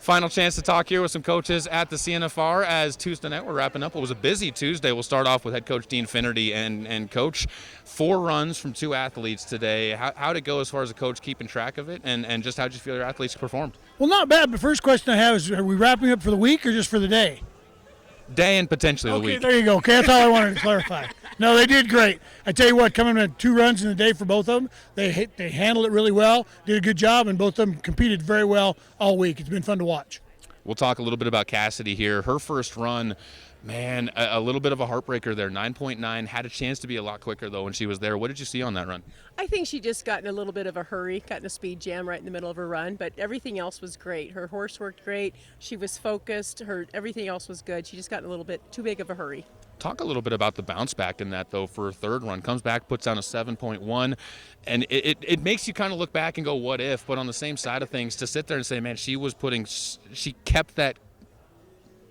Final chance to talk here with some coaches at the CNFR as Tuesday night we're wrapping up. It was a busy Tuesday. We'll start off with head coach Dean Finnerty and coach. 4 runs from 2 athletes today. How'd it go as far as a coach keeping track of it, and just how'd you feel your athletes performed? Well, not bad. The first question I have is, are we wrapping up for the week or just for the day? Day and potentially the Okay, week. there you go. Okay, that's all I wanted to clarify. No, they did great. I tell you what, coming in 2 runs in the day for both of them, they handled it really well, did a good job, and both of them competed very well all week. It's been fun to watch. We'll talk a little bit about Cassidy here. Her first run, man, a little bit of a heartbreaker there. 9.9, had a chance to be a lot quicker, though, when she was there. What did you see on that run? I think she just got in a little bit of a hurry, got in a speed jam right in the middle of her run, but everything else was great. Her horse worked great. She was focused. Everything else was good. She just got in a little bit too big of a hurry. Talk a little bit about the bounce back in that, though, for her third run. Comes back, puts down a 7.1, and it makes you kind of look back and go, what if? But on the same side of things, to sit there and say, man, she kept that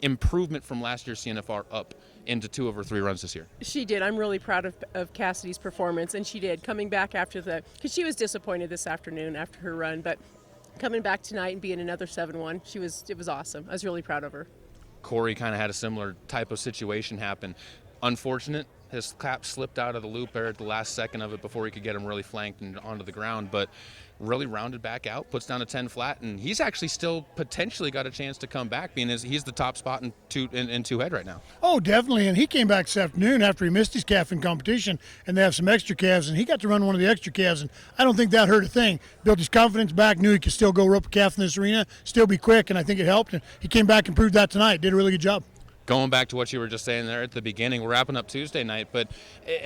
improvement from last year's CNFR up into 2 of her 3 runs this year. She did. I'm really proud of Cassidy's performance, and she did. Coming back because she was disappointed this afternoon after her run, but coming back tonight and being another 7-1, it was awesome. I was really proud of her. Corey kind of had a similar type of situation happen. Unfortunate, his cap slipped out of the loop there at the last second of it before he could get him really flanked and onto the ground, but really rounded back out, puts down a 10 flat, and he's actually still potentially got a chance to come back, being he's the top spot in two head right now. Oh, definitely, and he came back this afternoon after he missed his calf in competition, and they have some extra calves, and he got to run one of the extra calves, and I don't think that hurt a thing. Built his confidence back, knew he could still go rope a calf in this arena, still be quick, and I think it helped, and he came back and proved that tonight. Did a really good job. Going back to what you were just saying there at the beginning, we're wrapping up Tuesday night, but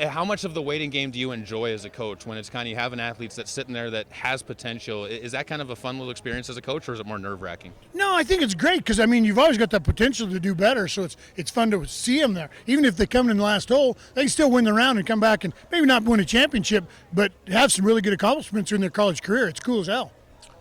how much of the waiting game do you enjoy as a coach when it's kind of you have an athlete that's sitting there that has potential? Is that kind of a fun little experience as a coach, or is it more nerve-wracking? No, I think it's great because, I mean, you've always got that potential to do better, so it's fun to see them there. Even if they come in the last hole, they can still win the round and come back and maybe not win a championship, but have some really good accomplishments in their college career. It's cool as hell.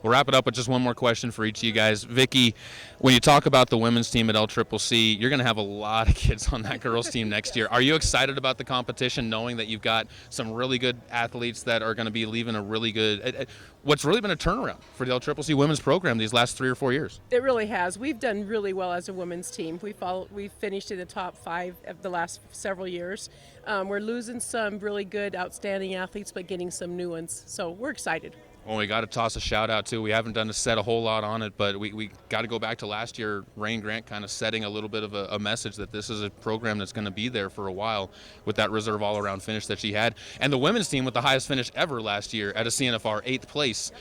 We'll wrap it up with just one more question for each of you guys. Vicki, when you talk about the women's team at LCCC, you're going to have a lot of kids on that girls' team next year. Are you excited about the competition, knowing that you've got some really good athletes that are going to be leaving a really good what's really been a turnaround for the LCCC women's program these last 3 or 4 years? It really has. We've done really well as a women's team. We've finished in the top 5 of the last several years. We're losing some really good, outstanding athletes, but getting some new ones. So we're excited. Well, we got to toss a shout out too. We haven't done a whole lot on it, but we got to go back to last year. Rain Grant kind of setting a little bit of a message that this is a program that's going to be there for a while with that reserve all-around finish that she had. And the women's team with the highest finish ever last year at a CNFR, 8th place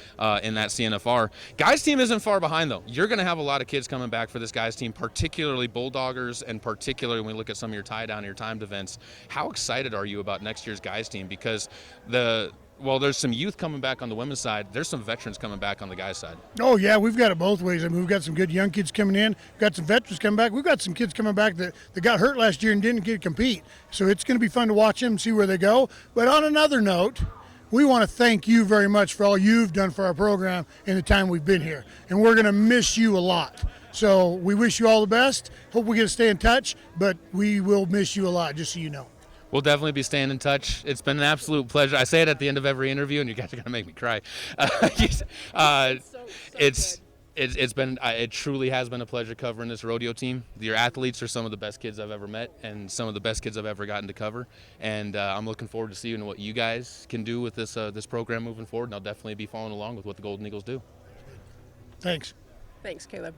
in that CNFR. Guys team isn't far behind though. You're going to have a lot of kids coming back for this guys team, particularly Bulldoggers, and particularly when we look at some of your tie-down, your timed events. How excited are you about next year's guys team? Because there's some youth coming back on the women's side. There's some veterans coming back on the guys' side. Oh, yeah, we've got it both ways. I mean, we've got some good young kids coming in. We've got some veterans coming back. We've got some kids coming back that got hurt last year and didn't get to compete. So it's going to be fun to watch them and see where they go. But on another note, we want to thank you very much for all you've done for our program in the time we've been here. And we're going to miss you a lot. So we wish you all the best. Hope we get to stay in touch, but we will miss you a lot, just so you know. We'll definitely be staying in touch. It's been an absolute pleasure. I say it at the end of every interview, and you guys are gonna make me cry. It truly has been a pleasure covering this rodeo team. Your athletes are some of the best kids I've ever met, and some of the best kids I've ever gotten to cover. And I'm looking forward to seeing what you guys can do with this program moving forward. And I'll definitely be following along with what the Golden Eagles do. Thanks. Thanks, Caleb.